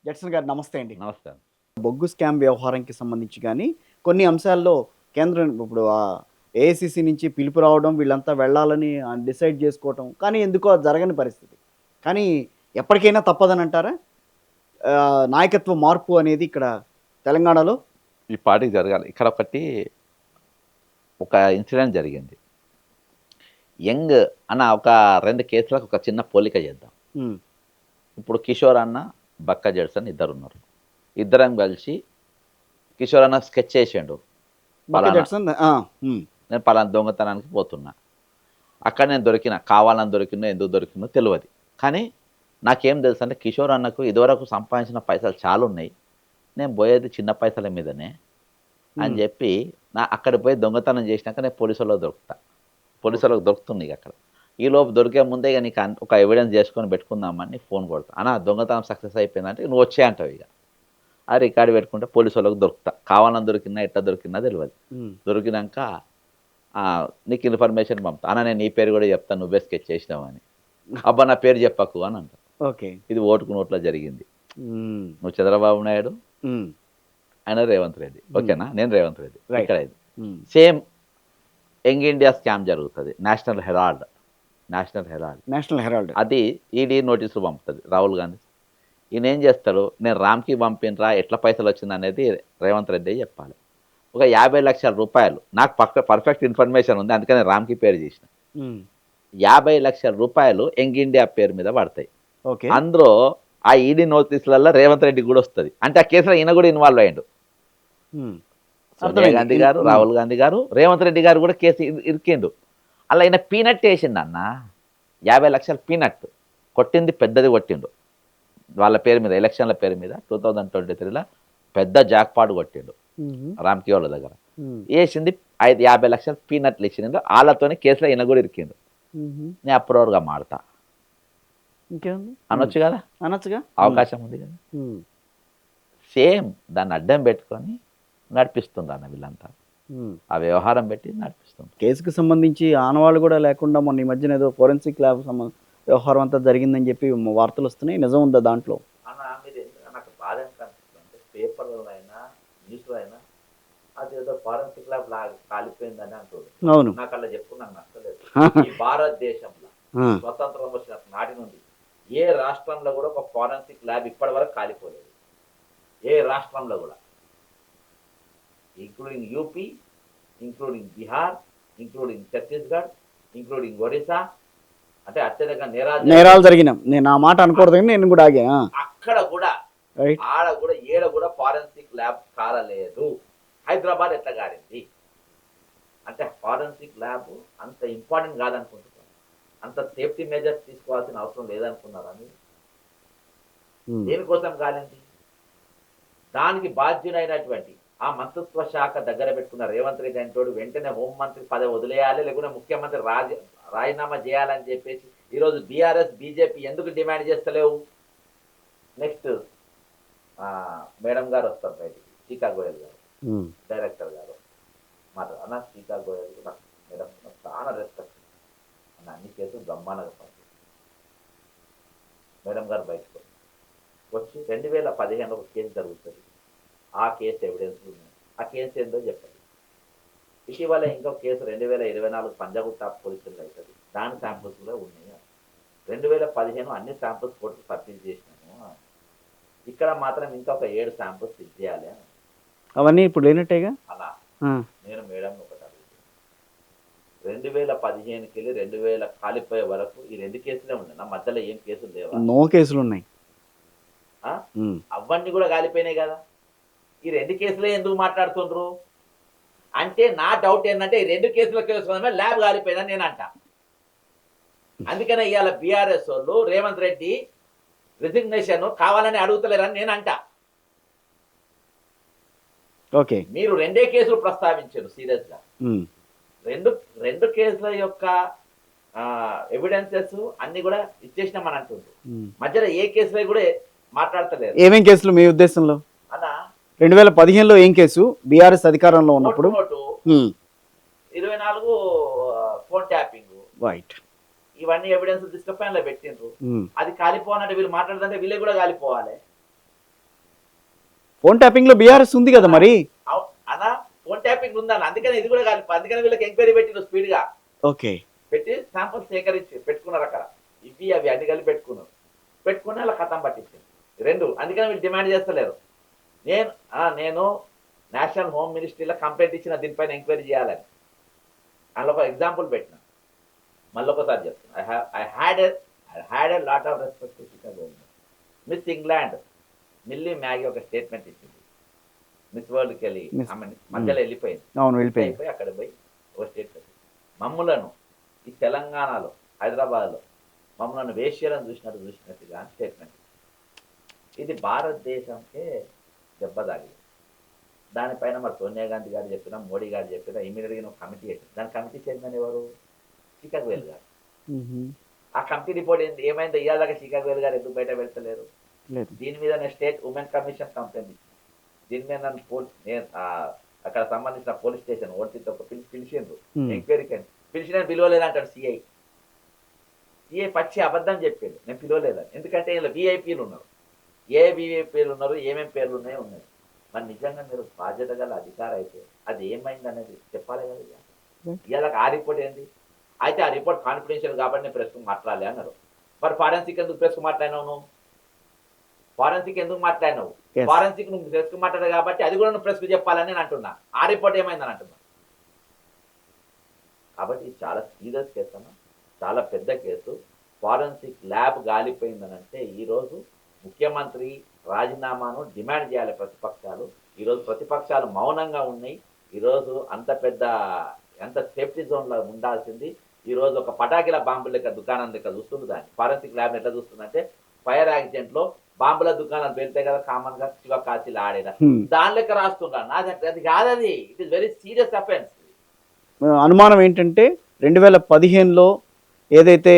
Judson గారు నమస్తే అండి. నమస్కారం. బొగ్గు స్కామ్ వ్యవహారంకి సంబంధించి గానీ, కొన్ని అంశాల్లో కేంద్రం ఇప్పుడు ఏఐసీసీ నుంచి పిలుపు రావడం, వీళ్ళంతా వెళ్ళాలని డిసైడ్ జేసుకోవటం. కానీ ఎందుకో అది జరగని పరిస్థితి. కానీ ఎప్పటికైనా తప్పదనంటారా? నాయకత్వ మార్పు అనేది ఇక్కడ తెలంగాణలో? ఈ పార్టీకి జరగాలి. ఇక్కడ ఒక ఇన్సిడెంట్ జరిగింది. యంగ్ ఒక 2 కేసులకు ఒక చిన్న పోలిక చేద్దాం. హ్మ్. ఇప్పుడు కిషోర్ అన్న, బక్క జడ్సన్ ఇద్దరున్నారు. ఇద్దరం కలిసి కిషోర్ అన్న స్కెచ్ చేసిండు. బక్క పలానా జడ్సన్ హ్మ్. నేను పలానా దొంగతనానికి పోతున్నా. అక్కడ నేను దొరికినా, కావాలని దొరికినో, ఎందుకు దొరికినో తెలవది. కానీ నాకేం తెలుసంటే కిషోర్ అన్నకు ఇదివరకు సంపాదించిన పైసలు చాలున్నాయి. నేను పోయేది చిన్న పైసల మీదనే అని హ్మ్. చెప్పి అక్కడికి పోయి దొంగతనం చేసినాక నేను పోలీసులకు దొరుకుతా. పోలీసులకు దొరుకుతుంది అక్కడ. ఈలోపు దొరికే ముందే ఇక నీకు ఒక ఎవిడెన్స్ చేసుకొని పెట్టుకుందామని ఫోన్ కొడతా. అన్న దొంగతనం సక్సెస్ అయిపోయిందంటే నువ్వు వచ్చే అంటావు ఇక. ఆ రికార్డు పెట్టుకుంటే పోలీసు వాళ్ళకి దొరుకుతా. కావాలని దొరికినా ఎట్లా దొరికినా తెలియదు. హ్మ్. దొరికినాక నీకు ఇన్ఫర్మేషన్ పంపుతా. అన్న నేను నీ పేరు కూడా చెప్తాను, నువ్వే స్కెచ్ చేసినావని. అబ్బా నా పేరు చెప్పకు అని అంట. ఓకే. ఇది ఓటుకు నోట్లో జరిగింది. హ్మ్. నువ్వు చంద్రబాబు నాయుడు, హ్మ్. ఆయన రేవంత్ రెడ్డి. ఓకేనా? నేను రేవంత్ రెడ్డి. రైట్. ఇక్కడ ఇది hmm. Same Young India scam జరుగుతుంది. National Herald National Herald. అది ఈడీ నోటీసులు పంపుతుంది రాహుల్ గాంధీ. ఈయన ఏం చేస్తాడు, నేను రామ్కి పంపినరా ఎట్లా పైసలు వచ్చింది అనేది రేవంత్ రెడ్డి చెప్పాలి. ఒక 50 లక్షల రూపాయలు నాకు పర్ఫెక్ట్ ఇన్ఫర్మేషన్ ఉంది, అందుకని రామ్కి పేరు చేసిన. హ్మ్. 50 లక్షల రూపాయలు యంగ్ ఇండియా పేరు మీద పడతాయి. ఓకే. అందులో ఆ ఈడీ నోటీసులలో రేవంత్ రెడ్డి కూడా వస్తుంది. అంటే ఆ కేసులో ఈయన కూడా ఇన్వాల్వ్ అయ్యాడు. హ్మ్. సోనియా అర్థమైంది. గాంధీ గారు, హ్మ్. రాహుల్ గాంధీ గారు, రేవంత్ రెడ్డి గారు కూడా కేసు ఇరికిండు. అలా ఈయన పీనట్ వేసిండు అన్న. 50 లక్షలు పీనట్ కొట్టింది, పెద్దది కొట్టిండు వాళ్ళ పేరు మీద, ఎలక్షన్ల పేరు మీద 2023లో పెద్ద జాక్పాట్ కొట్టిండు హుహు. రామ్కి వాళ్ళ దగ్గర. హ్మ్. వేసింది 50 లక్షలు పీనట్లు ఇచ్చిండు. వాళ్ళతోనే కేసులో ఈయన కూడా ఇరికిండు. హుహు. నేను అప్రూవర్గా మాడతా ఇంకేముంది? అనొచ్చు కదా, అనొచ్చుగా. అవకాశం ఉంది కదా. హ్మ్. సేమ్ దాన్ని అడ్డం పెట్టుకొని నడిపిస్తుండ్రు అన్న వీళ్ళంతా. హ్మ్. ఆ వ్యవహారం పెట్టి నడిపిస్తుండ్రు. కేసుకి సంబంధించి ఆనవాళ్ళు కూడా లేకుండా మొన్న ఈ మధ్యన ఏదో ఫోరెన్సిక్ ల్యాబ్ వ్యవహారం అంతా జరిగిందని చెప్పి వార్తలొస్తున్నాయి. నిజం ఉందా దాంట్లో? అన్న మీరు నాకు బాధ ఎంత అనిపిస్తుంది అంటే పేపర్లో అయినా న్యూస్లో అయినా అదేదో ఫారెన్సిక్ ల్యాబ్ కాలిపోయిందని అంటుంది. అవును. నాకు అలా చెప్పుకున్నాను నచ్చలేదు. ఈ భారతదేశంలో ఆ! స్వతంత్రం వచ్చిన నాటి నుండి ఏ రాష్ట్రంలో కూడా ఒక ఫారెన్సిక్ ల్యాబ్ ఇప్పటి వరకు కాలిపోలేదు. ఏ రాష్ట్రంలో కూడా, including UP, including Bihar, including Chhattisgarh, including Odisha. అంటే అత్యధిక నేరాలు జరిగిన నేను ఆ మాట అనకూడదు కానీ నేను కూడా ఆగా. అక్కడ కూడా రైట్. ఆడ కూడా ఏడ కూడా ఫారెన్సిక్ ల్యాబ్ కాలలేదు. హైదరాబాద్ ఎట్లా కారింది అంటే ఫారెన్సిక్ ల్యాబ్ అంత ఇంపార్టెంట్ కాదనుకుంటున్నారు. అంత సేఫ్టీ మెజర్స్ తీసుకోవాల్సిన అవసరం లేదనుకున్నారా మీరు? దేనికోసం కాలింది? దానికి బాధ్యుడైనటువంటి ఆ మంత్రిత్వ శాఖ దగ్గర పెట్టుకున్న రేవంత్ రెడ్డి అంటోడు వెంటనే హోంమంత్రి పదవి వదిలేయాలి, లేకుంటే ముఖ్యమంత్రి రాజీనామా చేయాలని చెప్పేసి ఈరోజు బీఆర్ఎస్ బీజేపీ ఎందుకు డిమాండ్ చేస్తలేవు? నెక్స్ట్ మేడం గారు వస్తారు బయటికి, సీతా గోయల్ గారు, డైరెక్టర్ గారు మాట అన్న. సీతా గోయల్ మేడం చాలా రెస్పెక్ట్ అన్న, అన్ని కేసులు బ్రహ్మాండంగా పడుతుంది. మేడం గారు బయటకు వచ్చి 2015 ఒక కేసు జరుగుతుంది. ఆ కేసు ఎవిడెన్స్ ఉన్నాయి. ఆ కేసు ఏందో చెప్పండి. ఇటీవల ఇంకొక కేసు 2024 పంజాగుట్ట పోలీసులు అవుతుంది. దాని శాంపుల్స్ కూడా ఉన్నాయి. 2015 అన్ని శాంపుల్స్ కోర్టు సబ్మిట్ చేసినాము. ఇక్కడ మాత్రం ఇంకొక 7 శాంపుల్స్ ఇచ్చేయాలి అని. అవన్నీ ఇప్పుడు లేనట్టేగా అలా ఆ. నేను మేడం ఒకటి అడుగుతాను. 2015కి వెళ్ళి 2000 కాలిపోయే వరకు ఈ 2 కేసులే ఉన్నాయి. నా మధ్యలో ఏం కేసులు లేవా? నో కేసులు ఉన్నాయి. అవన్నీ కూడా కాలిపోయినాయి కదా. ఈ 2 కేసులే ఎందుకు మాట్లాడుతుండ్రు అంటే నా డౌట్ ఏంటంటే ఈ 2 కేసుల కేసులమే ల్యాబ్ కాలిపోయిందని నేను అంట. అందుకనే ఇవాళ బీఆర్ఎస్ వాళ్ళు రేవంత్ రెడ్డి రిజిగ్నేషన్ కావాలని అడుగుతలేరని నేను అంట. ఓకే. మీరు 2 కేసులు ప్రస్తావించారు సీరియస్ గా. రెండు కేసుల యొక్క ఎవిడెన్సెస్ అన్ని కూడా ఇచ్చేసినామని అంటుండ్రు. మధ్యలో ఏ కేసులో కూడా మాట్లాడతలేరు. ఏమేం కేసులు మీ ఉద్దేశంలో? అన్నా 2015లో ఏం కేసు? బీఆర్ఎస్ అధికారంలో ఉన్నప్పుడు 24 ఫోన్ ట్యాపింగ్, రైట్. ఇవన్నీ ఎవిడెన్స్ తీసుకుపోయి పెట్టిండ్రు. అది కాలిపోవాలంటే వీళ్ళు మాట్లాడుతుంటే వీళ్ళే కూడా కాలిపోవాలి. ఫోన్ ట్యాపింగ్ లో బీఆర్ఎస్ ఉంది కదా మరి. అన్నా ఫోన్ ట్యాపింగ్ ఉందన్న, అందుకని ఇది కూడా కాదు, అందుకని వీళ్ళకి ఎంక్వైరీ పెట్టిన స్పీడ్ గా ఓకే. పెట్టి శాంపుల్ సేకరించి పెట్టుకున్నారు అక్కడ, ఇవి అవి అన్ని కలిపి పెట్టుకుని అలా కథం పట్టించింది రెండు. అందుకని వీళ్ళు డిమాండ్ చేస్తలేరు. నేను నేషనల్ హోమ్ మినిస్ట్రీలో కంప్లైంట్ ఇచ్చిన దీనిపైన ఎంక్వైరీ చేయాలని. అందులో ఒక ఎగ్జాంపుల్ పెట్టిన, మళ్ళీ ఒకసారి చెప్తున్నా. I had a lot of respect to Chicago. Miss England milli Maggi ఒక స్టేట్మెంట్ ఇచ్చింది, మిస్ వరల్డ్కి వెళ్ళి ఆమె మధ్యలో వెళ్ళిపోయింది. అవును, వెళ్ళిపోయి అక్కడ పోయి ఒక స్టేట్మెంట్, మమ్ములను ఈ తెలంగాణలో హైదరాబాద్లో మమ్మల్ని వేశ్యలను చూసినట్టుగా స్టేట్మెంట్. ఇది భారతదేశంకే దెబ్బతాగి. దానిపైన మరి సోనియా గాంధీ గారు చెప్పినా, మోడీ గారు చెప్పినా, ఇమీడియట్గా నువ్వు కమిటీ చేసింది. దాని కమిటీ చైర్మన్ ఎవరు? చికాగో వేల్ గారు. ఆ కమిటీ రిపోర్ట్ ఏమైందో ఇవాళ చికాగో వేల్ గారు ఎందుకు బయట పెడతలేరు? దీని మీద నేను స్టేట్ ఉమెన్ కమిషన్ కంప్లైంట్ ఇచ్చింది. దీని మీద నన్ను అక్కడ సంబంధించిన పోలీస్ స్టేషన్ ఓటీతో పిలిచిండ్రు ఎంక్వైరీకి. పిలిచిన పిలవలేదంటాడు సిఐ పచ్చి అబద్ధం చెప్పాడు, నేను పిలవలేదని. ఎందుకంటే ఇలా విఐపీలు ఉన్నారు, ఏ విఐపీలు ఉన్నారు, ఏమేమి పేర్లు ఉన్నాయి. మరి నిజంగా మీరు బాధ్యత గల అధికారం అయితే అది ఏమైంది అనేది చెప్పాలి కదా. ఇవాళ ఆ రిపోర్ట్ ఏంది? అయితే ఆ రిపోర్ట్ కాన్ఫిడెన్షియల్ కాబట్టి నేను ప్రెస్కు మాట్లాడలే అన్నారు. మరి ఫారెన్సిక్ ఎందుకు ప్రెస్కు మాట్లాడినావు? నువ్వు ఫారెన్సిక్ ఎందుకు మాట్లాడినావు? ఫారెన్సిక్ నువ్వు ప్రెస్కు మాట్లాడావు కాబట్టి అది కూడా నువ్వు ప్రెస్కు చెప్పాలని నేను అంటున్నా. ఆ రిపోర్ట్ ఏమైందని అంటున్నా. కాబట్టి ఇది చాలా సీరియస్ కేసు అన్న, చాలా పెద్ద కేసు. ఫారెన్సిక్ ల్యాబ్ గాలిపోయిందని అంటే ఈరోజు ముఖ్యమంత్రి రాజీనామాను డిమాండ్ చేయాలి ప్రతిపక్షాలు. ఈరోజు ప్రతిపక్షాలు మౌనంగా ఉన్నాయి. ఈరోజు ఎంత సేఫ్టీ జోన్లో ఉండాల్సింది ఈరోజు ఒక పటాకిల బాంబుల లెక్క దుకాణం లెక్క చూస్తుంది. దాన్ని ఫారెన్సిక్ ల్యాబ్ ఎట్లా చూస్తుందంటే, ఫైర్ యాక్సిడెంట్ లో బాంబుల దుకాణాలు పెడితే కదా కామన్ గా శివ కాశీలు ఆడేదా, దాని లెక్క రాస్తున్నాను. అది కాదది, it is very serious offence. అనుమానం ఏంటంటే 2015లో ఏదైతే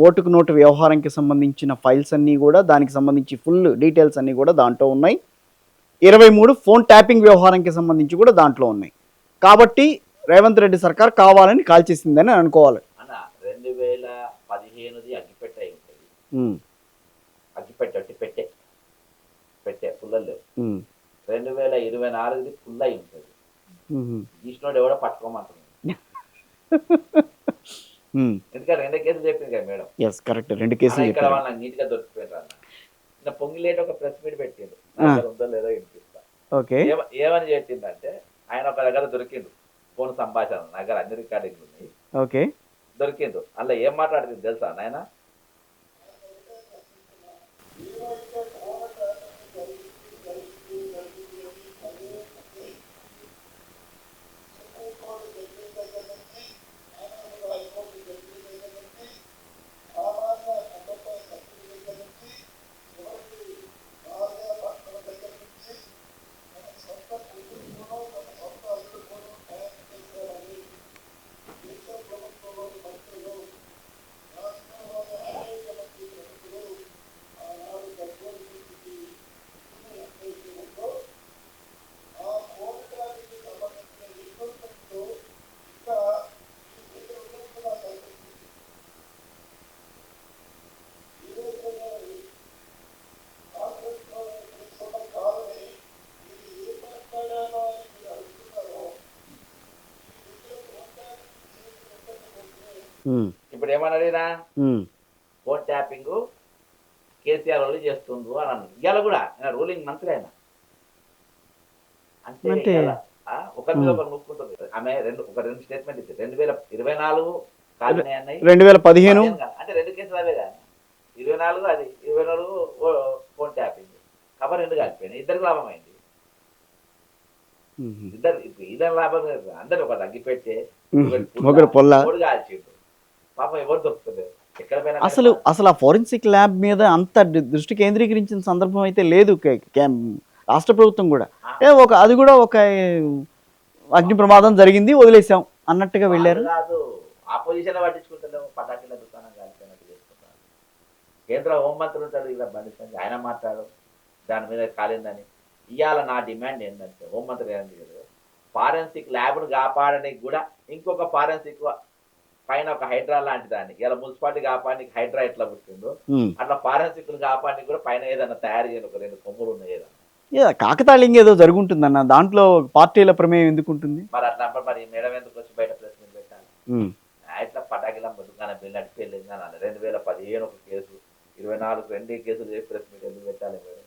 ఓటుకు నోటు వ్యవహారానికి సంబంధించిన ఫైల్స్ అన్నీ కూడా, దానికి సంబంధించి ఫుల్ డీటెయిల్స్ అన్నీ కూడా దాంట్లో ఉన్నాయి. 23 ఫోన్ ట్యాపింగ్ వ్యవహారానికి సంబంధించి కూడా దాంట్లో ఉన్నాయి. కాబట్టి రేవంత్ రెడ్డి సర్కార్ కావాలని కాల్చేసిందని అనుకోవాలి. అన్న 2015ది అగ్గిపెట్ట అయి ఉంటుంది, పెట్టే పుల్లలు. 2024ది ఫుల్ అయి ఉంటుంది. ఈస్టోడు ఎవడో పట్టుకోమంటున్నాడు. ఎందుకంటే 2 కేసులు చెప్పింది కదా మేడం. కరెక్ట్, 2 కేసులు ఇక్కడ వాళ్ళ నీట్ గా దొరికిపోయారు అన్న. నా పొంగిలేట ఒక ప్రెస్ మీట్ పెట్టిండు, ఉందో లేదో వినిపిస్తా. ఏమని చెప్పిందంటే, ఆయన ఒక దగ్గర దొరికిండు ఫోన్ సంభాషణ, నా దగ్గర అన్ని రికార్డింగ్లు ఉన్నాయి, దొరికిండు. అందులో ఏం మాట్లాడుతుంది తెలుసా నాయన? ఇప్పుడు ఏమన్నాడు? ఫోన్ ట్యాపింగ్ కేసీఆర్ వాళ్ళు చేస్తుండ్రు అని అన్నారు. ఇవాళ కూడా రూలింగ్ మంత్రి ఆయన అంటే ఒకరి మీద ఒకరు నొక్కుంటుంది. ఆమె రెండు స్టేట్మెంట్ ఇచ్చింది. 2024 కాలనీ అన్నాయి, 2015 అంటే 2 కేసులు అవే కానీ 24 అది 24 ఫోన్ ట్యాపింగ్ కబర్ 2 కలిపోయినాయి. ఇద్దరికి లాభం అయింది. ఇద్దరు లాభం. అందరు ఒక తగ్గిపెట్టే పొడి కాల్చిండు. పాపం ఎవరు దొరుకుతుంది ఎక్కడ పోయినా. అసలు ఆ ఫోరెన్సిక్ ల్యాబ్ మీద అంత దృష్టి కేంద్రీకరించిన సందర్భం అయితే లేదు రాష్ట్ర ప్రభుత్వం కూడా. అది కూడా ఒక అగ్ని ప్రమాదం జరిగింది, వదిలేసాం అన్నట్టుగా వెళ్ళారు. కాదు, ఆపోజిషన్ పట్టించుకుంటలేము, పటాకీల దుకాణం కాల్చినట్టు చేసుకుంటారు. కేంద్ర హోంమంత్రి ఉంటాడు ఇలా బండి సంజయ్, ఆయన మాట్లాడు దాని మీద కాలిందని. ఇవాళ నా డిమాండ్ ఏంటంటే, హోంమంత్రి గారు ఫారెన్సిక్ ల్యాబ్ను కాపాడడానికి కూడా ఇంకొక ఫారెన్సిక్ పైన ఒక హైడ్రా లాంటి దాన్ని, ఇలా మున్సిపాలిటీ కాపాడడానికి హైడ్రా ఎట్లా పుట్టిందో అట్లా ఫారెన్సిక్ కాపాడడానికి కూడా పైన ఏదైనా తయారు చేయని ఒక 2 కొమ్ములు ఉన్నాయి. ఏదన్నా కాకతాళీయం ఏదో జరుగుంటుందన్న, దాంట్లో పార్టీల ప్రమేయం ఎందుకు ఉంటుంది? మరి అట్లా అప్పుడు మరి మేడం ఎందుకు వచ్చి బయట ప్రెస్ మీట్ పెట్టాలి? ఉమ్, ఇట్లా పటాకిలా ముందుగానే బిల్ నడిపేయలేదు అని 2015 ఒక కేసు, 24 2 కేసులు చేసి ప్రెస్ మీట్ ఎందుకు పెట్టాలి మేడం?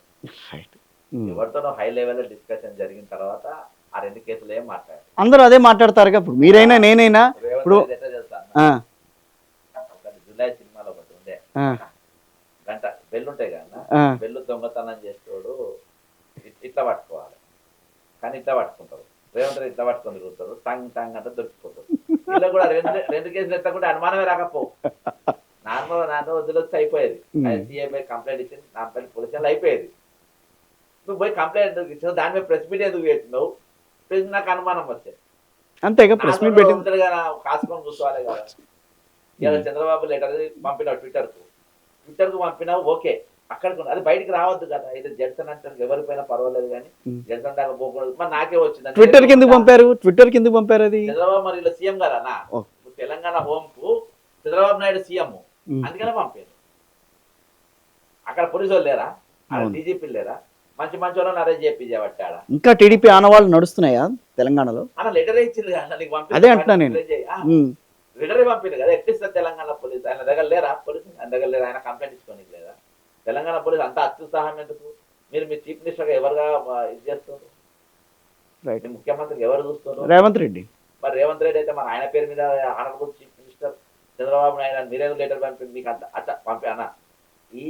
రైట్. ఉమ్. ఎవరితోనో హై లెవెల్ డిస్కషన్ జరిగిన తర్వాత ఆ 2 కేసులు ఏం మాట్లాడారు? అందరూ అదే మాట్లాడతారుగా, ఇప్పుడు మీరైనా నేనైనా. రేవంత్ ఇప్పుడు రెడ్డి ఎట్లా చేస్తాను? ఆ, ఒకటి జులై సినిమాలో ఒకటి ఉండే ఆ, గంట బెల్లు ఉంటాయి కదా, ఆ, బెల్లు దొంగతనం చేసేవాడు ఇట్లా పట్టుకోవాలి, కానీ ఇట్లా పట్టుకుంటారు. రేవంత్ రెడ్డి ఇట్లా పట్టుకొని తిరుగుతారు, టంగ్ టంగ్ అంటే దొరికిపోతారు. ఇలా కూడా రెండు కేసులు ఎత్తకుంటే అనుమానమే రాకపో. నాన్న వదిలేస్తే అయిపోయేది. సిఐపై కంప్లైంట్ ఇచ్చింది, నా పైన పోలీసులు అయిపోయేది. నువ్వు పోయి కంప్లైంట్ ఎందుకు ఇచ్చావు, దాని మీద ప్రెస్ మీట్ ఎందుకు పెట్టినావు? నాకు అనుమానం వచ్చేది. అంతేగా ప్రెస్ మీట్ పెట్టింది. కాసుకొని కూర్చోవాలి కదా. ఇలా చంద్రబాబు లెటర్ పంపినావు ట్విట్టర్కు పంపినావు, ఓకే, అక్కడికి అది బయటికి రావద్దు కదా. ఇది జడ్సన్ అంటే ఎవరిపైన పర్వాలేదు, కానీ జడ్సన్ దాకా పోకూడదు. మరి నాకే వచ్చింది. ట్విట్టర్ కి ఎందుకు పంపారు అది? చంద్రబాబు మరి ఇలా సీఎం కదా నా, తెలంగాణ హోమ్ కు చంద్రబాబు నాయుడు సీఎం, అందుకనే పంపారు. అక్కడ పోలీసు వాళ్ళు లేరా? అక్కడ డీజీపీ లేరా? మంచి వాళ్ళని అరెస్ట్ చేయించబట్టాడా? ఇంకా టీడీపీ ఆనవాళ్ళు నడుస్తున్నాయా తెలంగాణలో? అన్న లెటరే ఇచ్చింది కదా నీకు, అదే అంటున్నా నేను. లెటరే పంపింది కదా. ఎట్టిస్తారు తెలంగాణ పోలీసు? ఆయన దగ్గర లేరా పోలీసు? ఆయన దగ్గర లేరా? ఆయన కంప్లైంట్ ఇచ్చుకోనికి లేదా? తెలంగాణ పోలీసు అంత అత్యుత్సాహం ఎందుకు? మీరు మీ చీఫ్ మినిస్టర్ ఎవరుగా ఇది చేస్తారు? రైట్. మీ ముఖ్యమంత్రికి ఎవరు చూస్తారు? రేవంత్ రెడ్డి. మరి రేవంత్ రెడ్డి అయితే మరి ఆయన పేరు మీద honourable chief minister Chandrababu Naidu మీరేదో లెటర్ పంపింది మీకు అంత అట్లా పంపి అన్న. ఈ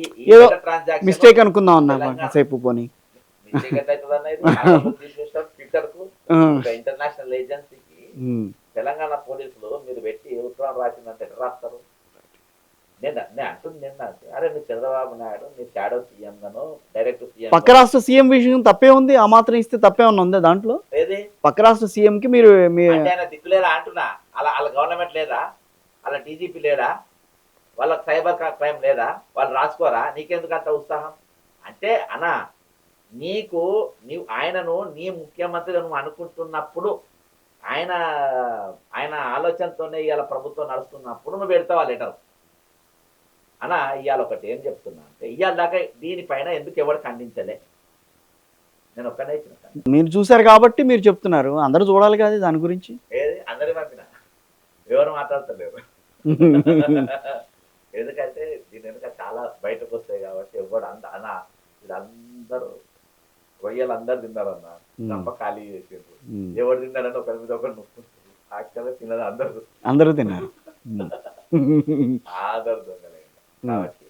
ట్రాన్సాక్షన్ మిస్టేక్ అనుకుందాం అన్న సేపు పోనీ. ట్విట్టర్ కు ఇంటర్నేషనల్ ఏజెన్సీకి తెలంగాణ పోలీసులు మీరు పెట్టి ఉత్తరం రాసిందంటే ఎట్లా రాస్తారు? నేను అంటుంది నిన్న, అరే నువ్వు చంద్రబాబు నాయుడు నీ షాడో సీఎం గాను డైరెక్ట్ సీఎం, పక్క రాష్ట్ర సీఎం విషయం తప్పే ఉంది, ఆ మాత్రం ఇస్తే తప్పే ఉందా దాంట్లో? ఏది పక్క రాష్ట్ర సీఎం కి మీరు ఆయన దిక్కులేదా అంటున్నా? వాళ్ళ గవర్నమెంట్ లేదా? వాళ్ళ డీజీపీ లేడా? వాళ్ళ సైబర్ క్రైమ్ లేదా? వాళ్ళు రాసుకోరా? నీకెందుకు అంత ఉత్సాహం? అంటే అన్నా, నీవు ఆయనను నీ ముఖ్యమంత్రిగా నువ్వు అనుకుంటున్నప్పుడు, ఆయన ఆలోచనతోనే ఇవాళ ప్రభుత్వం నడుస్తున్నప్పుడు నువ్వు పెడతావా లెటర్ అన్నా? ఇవాళ ఒకటి ఏం చెప్తున్నా అంటే, ఇవాళ దాకా దీనిపైన ఎందుకు ఎవరు ఖండించలే? నేను ఒక్కనే ఇచ్చిన. మీరు చూసారు కాబట్టి మీరు చెప్తున్నారు, అందరూ చూడాలి కదా దాని గురించి. ఏది అందరి పంపిన ఎవరు మాట్లాడతలేరు. ఎందుకంటే దీని వెనుక చాలా బయటకు వస్తాయి కాబట్టి ఎవరు అన్నా వీళ్ళందరూ రొయ్యలు తిన్నారన్న, నమ్మ ఖాళీ చేసేది. ఎవరు తిన్నారని ఒకరి మీద ఒకరు నొక్కుంటారు. యాక్చువల్గా తిన్నది అందరూ తిన్నారు. ఆదరు దొంగలే కాబట్టి